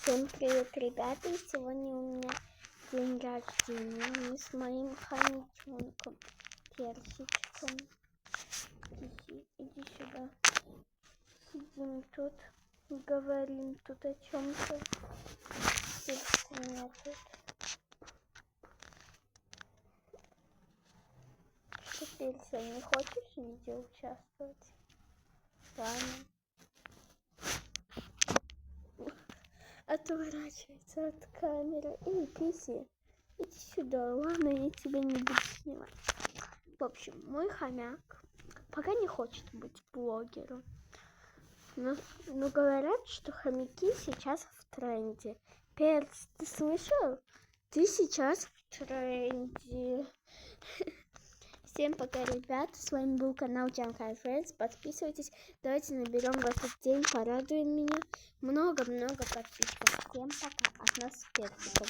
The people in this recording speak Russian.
Всем привет, ребята! И сегодня у меня день рождения. Мы с моим хомячонком Персичком. Иди сюда. Сидим тут, говорим тут о чем-то. Меня тут. Что, Перся, не хочешь в видео участвовать? Ладно. Отворачивается от камеры. Эй, Писи, иди сюда, ладно, я тебя не буду снимать. В общем, мой хомяк пока не хочет быть блогером. Но говорят, что хомяки сейчас в тренде. Перс, ты слышал? Ты сейчас в тренде. Всем пока, ребята. С вами был канал Чанкай Friends. Подписывайтесь. Давайте наберем в этот день. Порадуем меня. Много-много подписчиков. Всем пока. От нас с Персиком.